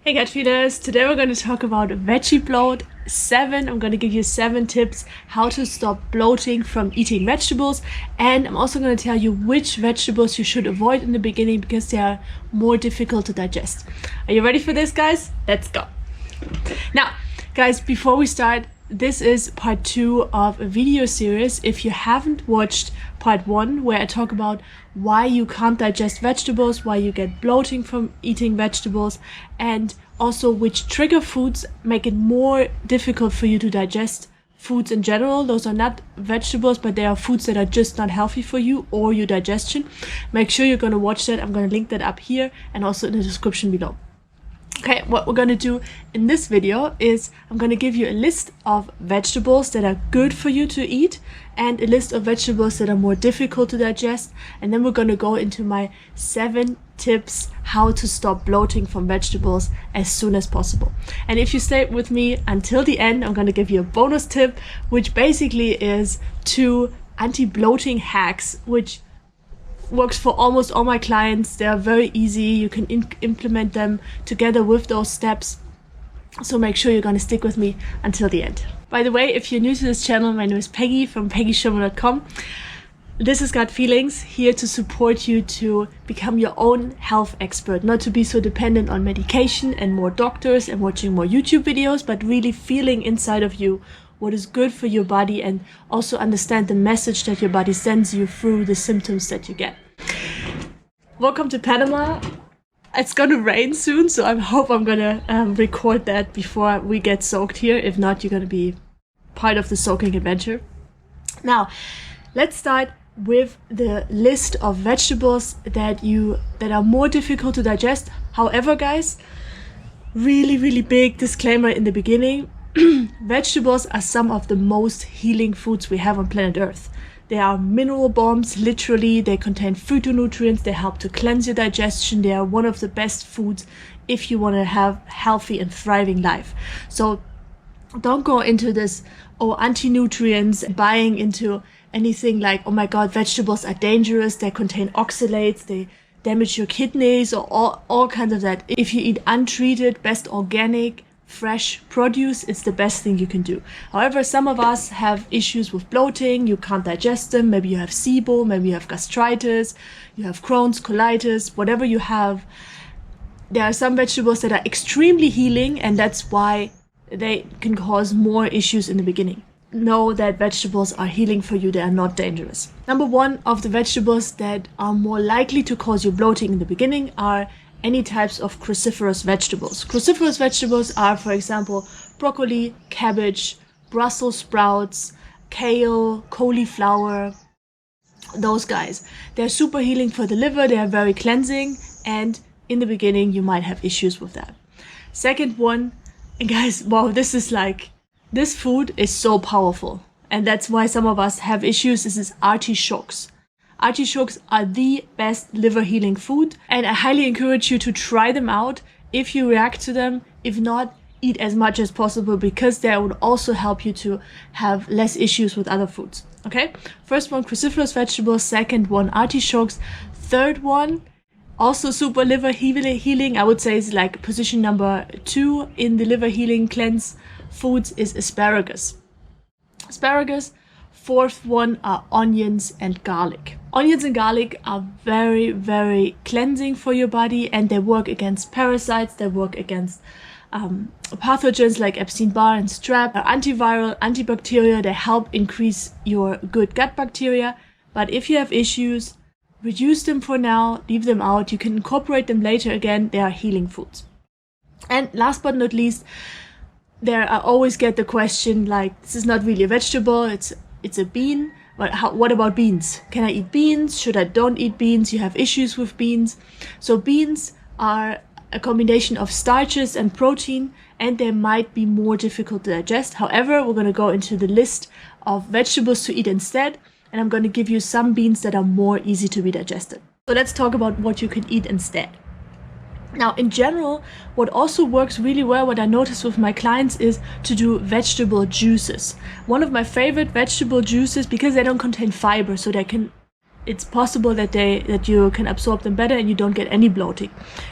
Hey gut feeders, today we're going to talk about veggie bloat 7. I'm going to give you 7 tips how to stop bloating from eating vegetables, and I'm also going to tell you which vegetables you should avoid in the beginning because they are more difficult to digest. Are you ready for this, guys? Let's go. Now guys, before we start, this is part 2 of a video series. If you haven't watched part 1, where I talk about why you can't digest vegetables, why you get bloating from eating vegetables, and also which trigger foods make it more difficult for you to digest foods in general. Those are not vegetables, but they are foods that are just not healthy for you or your digestion. Make sure you're going to watch that. I'm going to link that up here and also in the description below. Okay, what we're going to do in this video is I'm going to give you a list of vegetables that are good for you to eat and a list of vegetables that are more difficult to digest, and then we're going to go into my 7 tips how to stop bloating from vegetables as soon as possible. And if you stay with me until the end, I'm going to give you a bonus tip, which basically is 2 anti-bloating hacks, which works for almost all my clients. They are very easy. You can implement them together with those steps. So make sure you're going to stick with me until the end. By the way, if you're new to this channel, my name is Peggy from PeggySchirmer.com. This is Gut Feelings, here to support you to become your own health expert, not to be so dependent on medication and more doctors and watching more YouTube videos, but really feeling inside of you what is good for your body and also understand the message that your body sends you through the symptoms that you get. Welcome to Panama. It's gonna rain soon, so I hope I'm gonna record that before we get soaked here. If not, you're gonna be part of the soaking adventure. Now, let's start with the list of vegetables that are more difficult to digest. However, guys, really big disclaimer in the beginning. Vegetables are some of the most healing foods we have on planet Earth. They are mineral bombs, literally. They contain phytonutrients. They help to cleanse your digestion. They are one of the best foods if you want to have a healthy and thriving life. So don't go into this, anti-nutrients, buying into anything like, oh my god, vegetables are dangerous. They contain oxalates. They damage your kidneys, or all kinds of that. If you eat untreated, best organic, fresh produce, it's the best thing you can do. However, some of us have issues with bloating. You can't digest them. Maybe you have SIBO, maybe you have gastritis, you have Crohn's, colitis, whatever you have. There are some vegetables that are extremely healing, and that's why they can cause more issues in the beginning. Know that vegetables are healing for you. They are not dangerous. Number 1 of the vegetables that are more likely to cause you bloating in the beginning are any types of cruciferous vegetables. Cruciferous vegetables are, for example, broccoli, cabbage, Brussels sprouts, kale, cauliflower, those guys. They're super healing for the liver. They are very cleansing, and in the beginning you might have issues with that. Second one, and guys, wow, this food is so powerful, and that's why some of us have issues. This is artichokes. Artichokes are the best liver healing food, and I highly encourage you to try them out if you react to them. If not, eat as much as possible, because they would also help you to have less issues with other foods. Okay? First one, cruciferous vegetables. Second one, artichokes. Third one, also super liver healing. I would say is like position number 2 in the liver healing cleanse foods is asparagus. Fourth one are onions and garlic. Onions and garlic are very cleansing for your body, and they work against parasites. They work against pathogens like Epstein-Barr and Strep. They're antiviral, antibacterial. They help increase your good gut bacteria. But if you have issues, reduce them for now, leave them out. You can incorporate them later again. They are healing foods. And last but not least, I always get the question like, this is not really a vegetable, it's a bean, but what about beans? Can I eat beans? Should I don't eat beans? You have issues with beans. So beans are a combination of starches and protein, and they might be more difficult to digest. However, we're going to go into the list of vegetables to eat instead, and I'm going to give you some beans that are more easy to be digested. So let's talk about what you can eat instead. Now, in general, what also works really well, what I notice with my clients, is to do vegetable juices. One of my favorite vegetable juices, because they don't contain fiber, so they can it's possible that you can absorb them better and you don't get any bloating.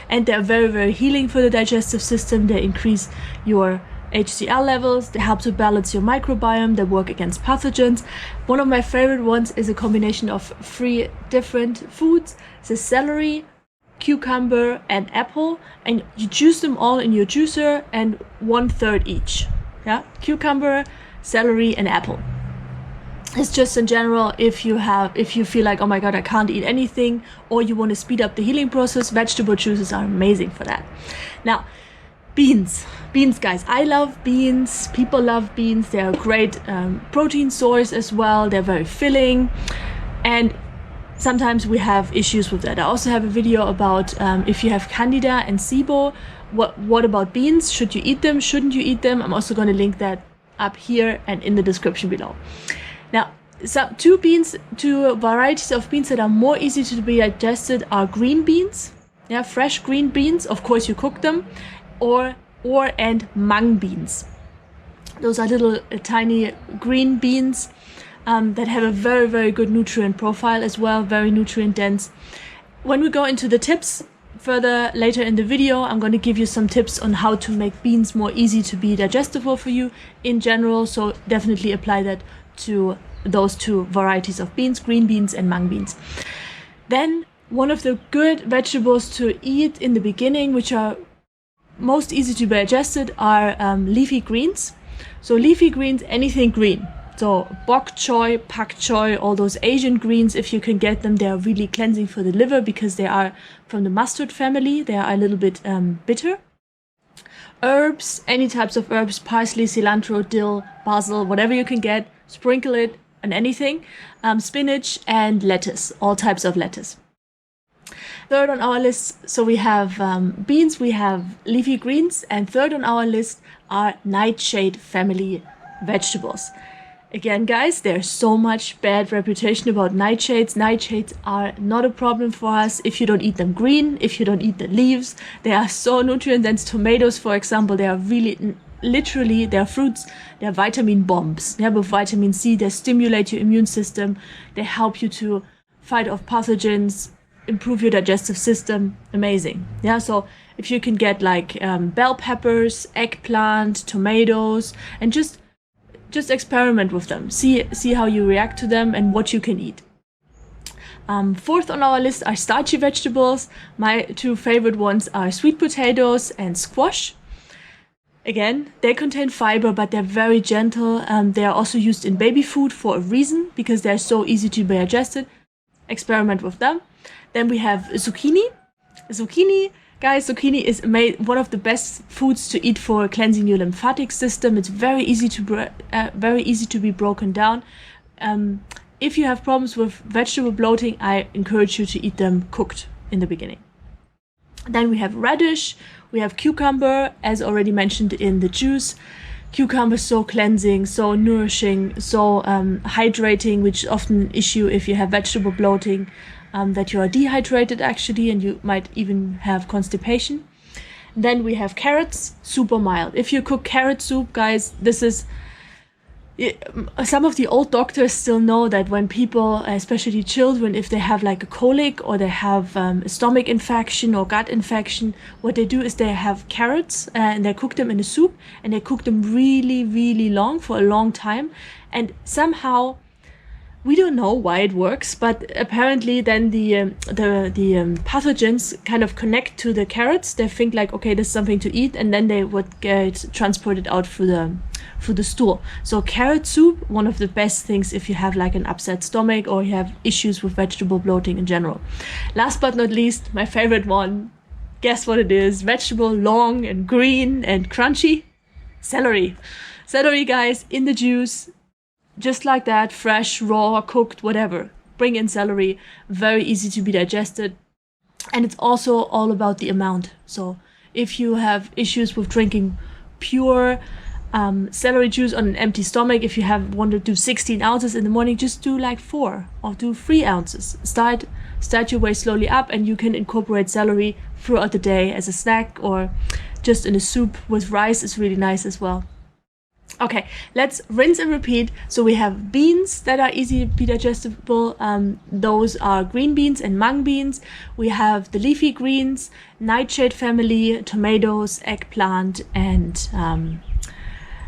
And they're very, very healing for the digestive system. They increase your HCl levels, they help to balance your microbiome, they work against pathogens. One of my favorite ones is a combination of 3 different foods: the celery, cucumber and apple, and you juice them all in your juicer, and 1/3 each. Yeah, cucumber, celery and apple. It's just in general, if you feel like, oh my god, I can't eat anything, or you want to speed up the healing process, vegetable juices are amazing for that. Now, beans, guys. I love beans. People love beans. They're a great protein source as well. They're very filling, and sometimes we have issues with that. I also have a video about if you have candida and SIBO, what about beans? Should you eat them? Shouldn't you eat them? I'm also going to link that up here and in the description below. Now, two varieties of beans that are more easy to be digested are green beans. Yeah, fresh green beans. Of course, you cook them. And mung beans. Those are little tiny green beans that have a very, very good nutrient profile as well, very nutrient dense. When we go into the tips further later in the video, I'm going to give you some tips on how to make beans more easy to be digestible for you in general, so definitely apply that to those 2 varieties of beans, green beans and mung beans. Then one of the good vegetables to eat in the beginning, which are most easy to be digested, are leafy greens. So leafy greens, anything green. So bok choy, pak choy, all those Asian greens, if you can get them, they are really cleansing for the liver because they are from the mustard family. They are a little bit bitter. Herbs, any types of herbs, parsley, cilantro, dill, basil, whatever you can get, sprinkle it on anything. Spinach and lettuce, all types of lettuce. Third on our list, so we have beans, we have leafy greens, and third on our list are nightshade family vegetables. Again, guys, there's so much bad reputation about nightshades. Nightshades are not a problem for us if you don't eat them green, if you don't eat the leaves. They are so nutrient dense. Tomatoes, for example, they are really, literally, they're fruits, they're vitamin bombs. Yeah, with vitamin C, they stimulate your immune system, they help you to fight off pathogens, improve your digestive system. Amazing. Yeah, so if you can get like bell peppers, eggplant, tomatoes, and just experiment with them, see how you react to them and what you can eat. Fourth on our list are starchy vegetables. My 2 favorite ones are sweet potatoes and squash. Again, they contain fiber, but they're very gentle. They are also used in baby food for a reason, because they're so easy to be digested. Experiment with them. Then we have zucchini. Guys, zucchini is one of the best foods to eat for cleansing your lymphatic system. It's very easy to be broken down. If you have problems with vegetable bloating, I encourage you to eat them cooked in the beginning. Then we have radish, we have cucumber, as already mentioned in the juice. Cucumber is so cleansing, so nourishing, so hydrating, which is often an issue if you have vegetable bloating, that you are dehydrated actually, and you might even have constipation. Then we have carrots, super mild. If you cook carrot soup, guys, this is... Some of the old doctors still know that when people, especially children, if they have like a colic or they have a stomach infection or gut infection, what they do is they have carrots and they cook them in a soup, and they cook them really, really long, for a long time. And somehow, we don't know why it works, but apparently then the pathogens kind of connect to the carrots. They think like, okay, this is something to eat, and then they would get transported out through the stool. So carrot soup, one of the best things if you have like an upset stomach or you have issues with vegetable bloating in general. Last but not least, my favorite one, guess what it is? Vegetable, long and green and crunchy. Celery. Celery, guys, in the juice. Just like that, fresh, raw, cooked, whatever. Bring in celery, very easy to be digested. And it's also all about the amount. So if you have issues with drinking pure celery juice on an empty stomach, if you want to do 16 ounces in the morning, just do like 4 or do 3 ounces. Start your way slowly up, and you can incorporate celery throughout the day as a snack, or just in a soup with rice is really nice as well. Okay, let's rinse and repeat. So we have beans that are easy to be digestible. Those are green beans and mung beans. We have the leafy greens, nightshade family, tomatoes, eggplant, and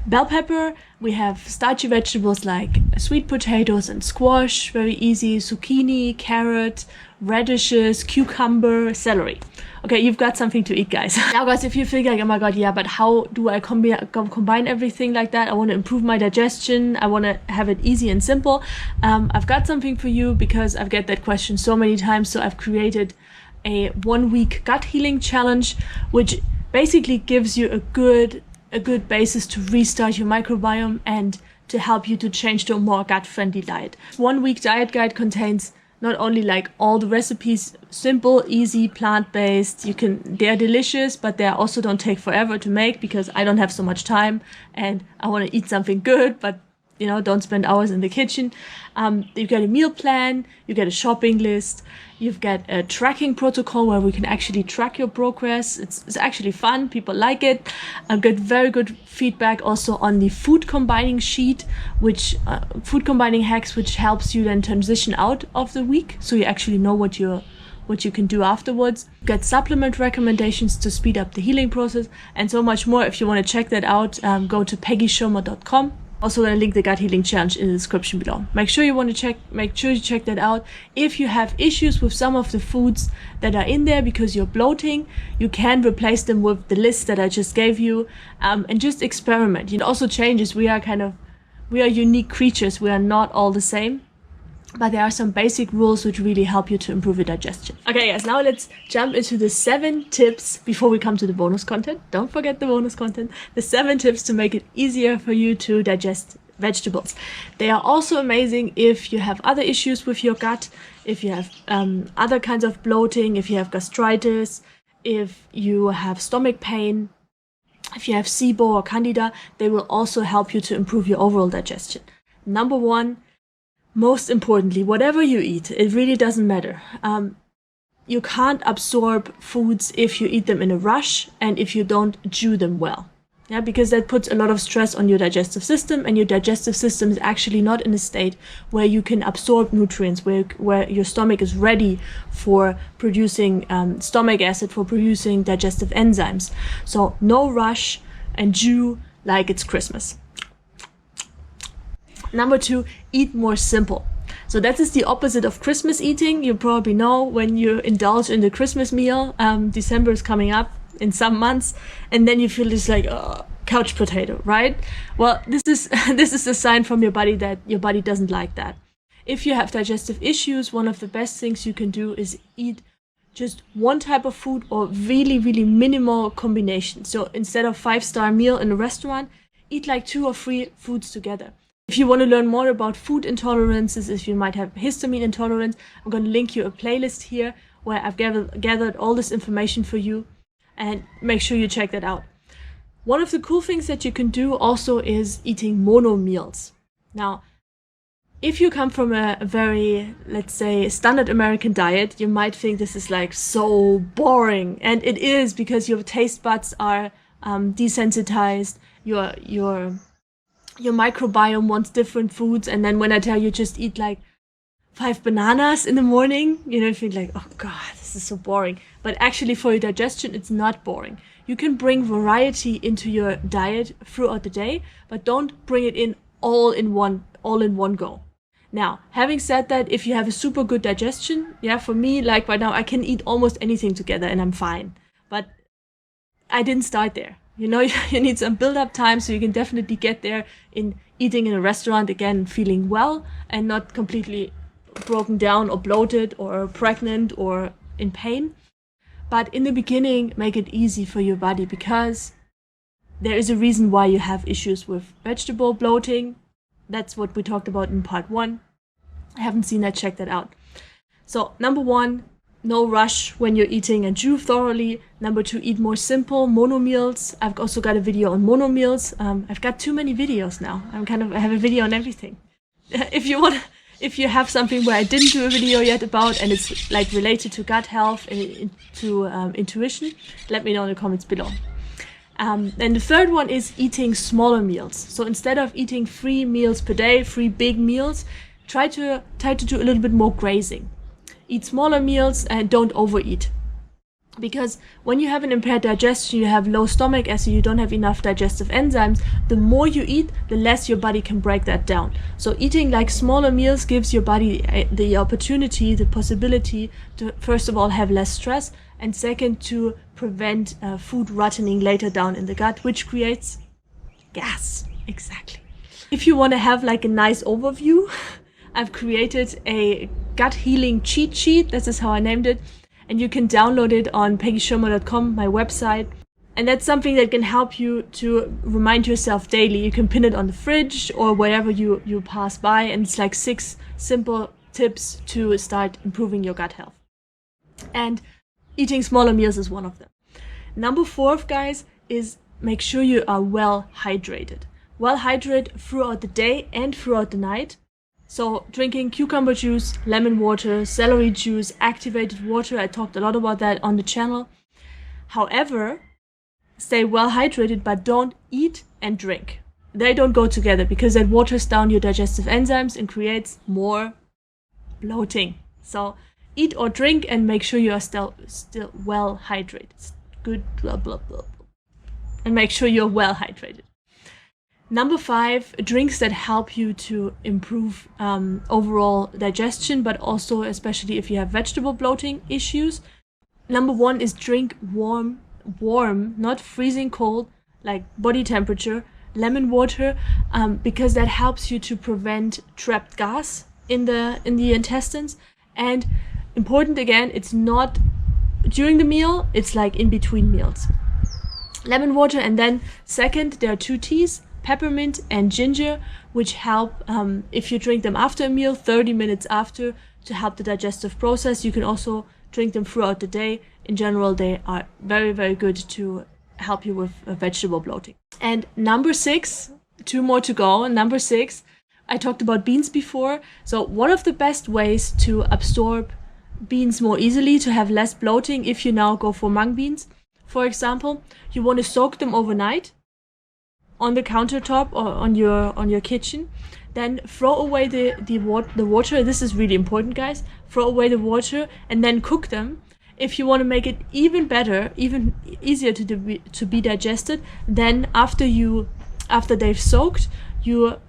bell pepper. We have starchy vegetables like sweet potatoes and squash, very easy, zucchini, carrot, radishes, cucumber, celery. Okay, you've got something to eat, guys. Now, guys, if you feel like, oh my god, yeah, but how do I combine everything like that? I want to improve my digestion. I want to have it easy and simple. I've got something for you because I've get that question so many times. So I've created a 1-week gut healing challenge, which basically gives you a good basis to restart your microbiome and to help you to change to a more gut-friendly diet. 1-week diet guide contains not only like all the recipes, simple, easy, plant-based. They're delicious, but they also don't take forever to make because I don't have so much time and I want to eat something good, but don't spend hours in the kitchen. You get a meal plan, you get a shopping list, you've got a tracking protocol where we can actually track your progress. It's actually fun. People like it. I've got very good feedback also on the food combining sheet, food combining hacks, which helps you then transition out of the week. So you actually know what you can do afterwards. Get supplement recommendations to speed up the healing process and so much more. If you want to check that out, go to peggyschomer.com. Also going to link the gut healing challenge in the description below. Make sure you check that out. If you have issues with some of the foods that are in there because you're bloating, you can replace them with the list that I just gave you, and just experiment. It also changes. We are unique creatures. We are not all the same. But there are some basic rules which really help you to improve your digestion. Okay, guys, now let's jump into the 7 tips before we come to the bonus content. Don't forget the bonus content. The 7 tips to make it easier for you to digest vegetables. They are also amazing if you have other issues with your gut, if you have other kinds of bloating, if you have gastritis, if you have stomach pain, if you have SIBO or Candida. They will also help you to improve your overall digestion. Number 1, most importantly, whatever you eat, it really doesn't matter. You can't absorb foods if you eat them in a rush and if you don't chew them well. Yeah, because that puts a lot of stress on your digestive system, and your digestive system is actually not in a state where you can absorb nutrients, where your stomach is ready for producing stomach acid, for producing digestive enzymes. So no rush and chew like it's Christmas. Number 2, eat more simple. So that is the opposite of Christmas eating. You probably know when you indulge in the Christmas meal. December is coming up in some months, and then you feel this like couch potato, right? Well, this is a sign from your body that your body doesn't like that. If you have digestive issues, one of the best things you can do is eat just one type of food or really, really minimal combination. So instead of 5-star meal in a restaurant, eat like 2 or 3 foods together. If you want to learn more about food intolerances, if you might have histamine intolerance, I'm going to link you a playlist here where I've gathered all this information for you, and make sure you check that out. One of the cool things that you can do also is eating mono meals. Now, if you come from a very, let's say, standard American diet, you might think this is like so boring, and it is because your taste buds are desensitized, your microbiome wants different foods, and then when I tell you just eat like 5 bananas in the morning, you feel like, oh god, this is so boring. But actually for your digestion, it's not boring. You can bring variety into your diet throughout the day, but don't bring it in all in one go. Now, having said that, if you have a super good digestion, yeah, for me, like right now, I can eat almost anything together and I'm fine. But I didn't start there. You need some build-up time, so you can definitely get there in eating in a restaurant, again, feeling well and not completely broken down or bloated or pregnant or in pain. But in the beginning, make it easy for your body, because there is a reason why you have issues with vegetable bloating. That's what we talked about in part 1. I haven't seen that, check that out. So number 1, no rush when you're eating and chew thoroughly. Number 2, eat more simple mono meals. I've also got a video on mono meals. I've got too many videos now. I have a video on everything. If you have something where I didn't do a video yet about, and it's like related to gut health and to intuition, let me know in the comments below. And the third one is eating smaller meals. So instead of eating 3 meals per day, 3 big meals, try to do a little bit more grazing. Eat smaller meals and don't overeat. Because when you have an impaired digestion, you have low stomach acid, you don't have enough digestive enzymes, the more you eat, the less your body can break that down. So eating like smaller meals gives your body the opportunity, the possibility to, first of all, have less stress, and second, to prevent food rotting later down in the gut, which creates gas. Exactly. If you want to have like a nice overview, I've created a gut healing cheat sheet. This is how I named it. And you can download it on peggyschirmer.com, my website. And that's something that can help you to remind yourself daily. You can pin it on the fridge or wherever you pass by. And it's like 6 simple tips to start improving your gut health. And eating smaller meals is one of them. Number 4, guys, is make sure you are well hydrated. Well hydrated throughout the day and throughout the night. So drinking cucumber juice, lemon water, celery juice, activated water. I talked a lot about that on the channel. However, stay well hydrated, but don't eat and drink. They don't go together because that waters down your digestive enzymes and creates more bloating. So eat or drink and make sure you are still well hydrated. Good, blah, blah, blah. And make sure you're well hydrated. Number 5, drinks that help you to improve overall digestion, but also especially if you have vegetable bloating issues. Number 1 is drink warm, not freezing cold, like body temperature, lemon water, because that helps you to prevent trapped gas in the intestines. And important again, it's not during the meal, it's like in between meals. Lemon water, and then second, there are 2 teas. Peppermint and ginger, which help if you drink them after a meal, 30 minutes after, to help the digestive process. You can also drink them throughout the day. In general, they are very, very good to help you with vegetable bloating. And number 6, 2 more to go. Number 6, I talked about beans before. So one of the best ways to absorb beans more easily, to have less bloating, if you now go for mung beans, for example, you want to soak them overnight on the countertop or on your kitchen. Then throw away the water. This is really important, guys. Throw away the water and then cook them. If you want to make it even better, even easier to be digested, then after they've soaked, you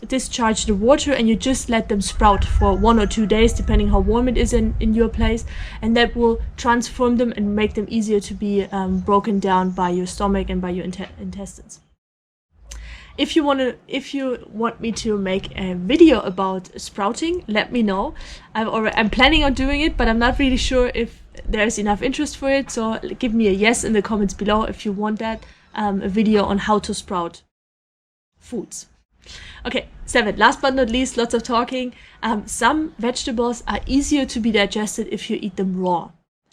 discharge the water and you just let them sprout for 1 or 2 days, depending how warm it is in your place, and that will transform them and make them easier to be broken down by your stomach and by your intestines. If you want me to make a video about sprouting, let me know. I'm planning on doing it, but I'm not really sure if there's enough interest for it. So give me a yes in the comments below if you want that, a video on how to sprout foods. Okay, 7. Last but not least, lots of talking. Some vegetables are easier to be digested if you eat them raw.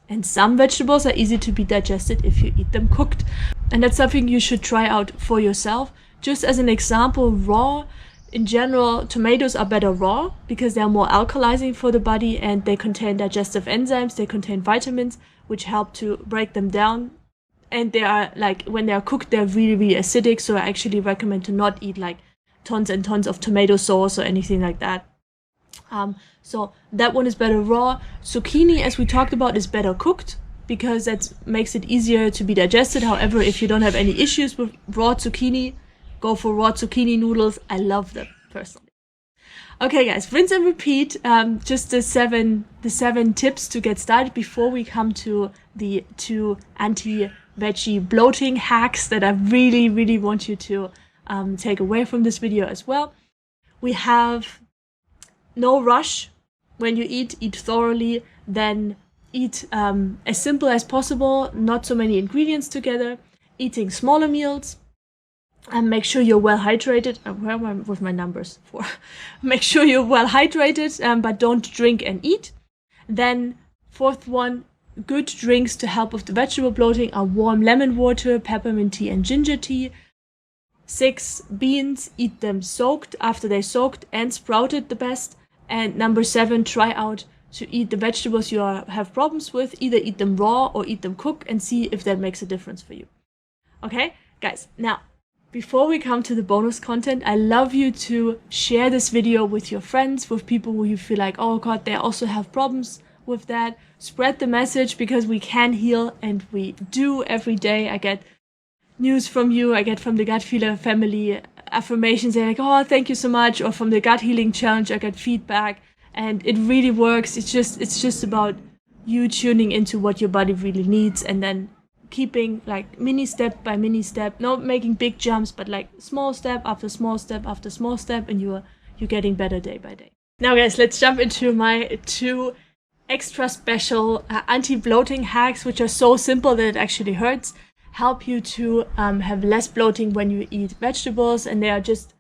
And some vegetables are easy to be digested if you eat them cooked. And that's something you should try out for yourself. Just as an example, raw, in general, tomatoes are better raw because they're more alkalizing for the body and they contain digestive enzymes, they contain vitamins, which help to break them down. And they are, like, when they are cooked, they're really, really acidic. So I actually recommend to not eat like tons and tons of tomato sauce or anything like that. So that one is better raw. Zucchini, as we talked about, is better cooked because that makes it easier to be digested. However, if you don't have any issues with raw zucchini, go for raw zucchini noodles. I love them personally. Okay, guys, rinse and repeat. Just the seven tips to get started before we come to the 2 anti-veggie bloating hacks that I really, really want you to take away from this video as well. We have no rush when you eat thoroughly, then eat as simple as possible, not so many ingredients together, eating smaller meals, and make sure you're well hydrated. Where am I with my numbers for? Make sure you're well hydrated, but don't drink and eat. Then 4th one, good drinks to help with the vegetable bloating are warm lemon water, peppermint tea, and ginger tea. 6, beans, eat them soaked, after they soaked and sprouted the best. And number 7, try out to eat the vegetables you have problems with. Either eat them raw or eat them cooked and see if that makes a difference for you. Okay, guys, now, before we come to the bonus content, I love you to share this video with your friends, with people who you feel like, oh God, they also have problems with that. Spread the message, because we can heal, and we do every day. I get news from you, I get from the Gut Healer family affirmations, they're like, oh, thank you so much. Or from the Gut Healing Challenge, I get feedback, and it really works. It's just about you tuning into what your body really needs, and then keeping like mini step by mini step, not making big jumps, but like small step after small step after small step, and you're getting better day by day. Now guys, let's jump into my 2 extra special anti-bloating hacks, which are so simple that it actually hurts. Help you to have less bloating when you eat vegetables, and they're just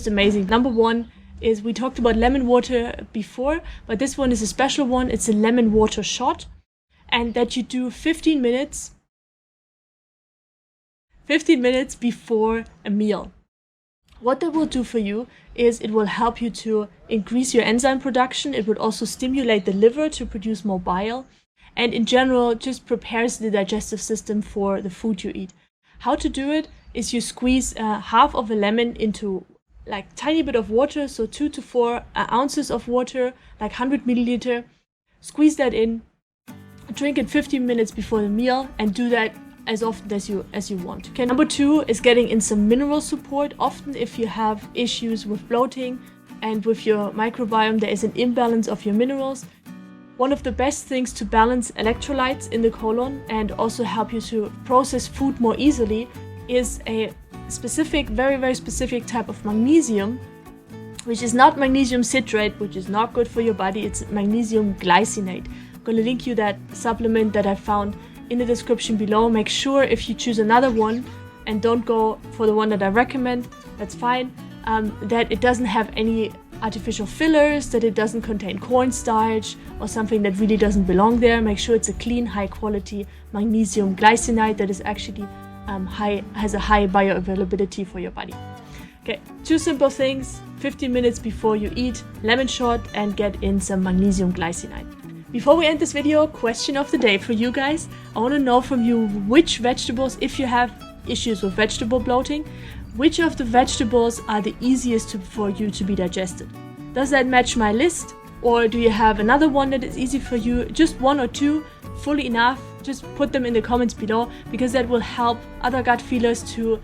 amazing. Number 1 is, we talked about lemon water before, but this one is a special one. It's a lemon water shot, and that you do 15 minutes before a meal. What that will do for you is it will help you to increase your enzyme production. It would also stimulate the liver to produce more bile, and in general just prepares the digestive system for the food you eat. How to do it is you squeeze half of a lemon into like tiny bit of water, so 2 to 4 ounces of water, like 100 milliliter. Squeeze that in, drink it 15 minutes before the meal, and do that as often as you want. Okay, number 2 is getting in some mineral support. Often if you have issues with bloating and with your microbiome, there is an imbalance of your minerals. One of the best things to balance electrolytes in the colon and also help you to process food more easily is a specific, very, very specific type of magnesium, which is not magnesium citrate, which is not good for your body. It's magnesium glycinate. I'm going to link you that supplement that I found in the description below. Make sure if you choose another one and don't go for the one that I recommend, that's fine, that it doesn't have any artificial fillers, that it doesn't contain cornstarch or something that really doesn't belong there. Make sure it's a clean, high quality magnesium glycinate that is actually has a high bioavailability for your body. Okay, 2 simple things: 15 minutes before you eat, lemon shot, and get in some magnesium glycinate. Before we end this video, question of the day for you guys. I want to know from you which vegetables, if you have issues with vegetable bloating, which of the vegetables are the easiest for you to be digested? Does that match my list? Or do you have another one that is easy for you? Just 1 or 2, fully enough. Just put them in the comments below, because that will help other gut feelers to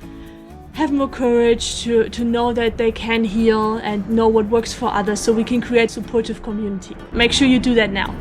have more courage, to know that they can heal and know what works for others, so we can create a supportive community. Make sure you do that now.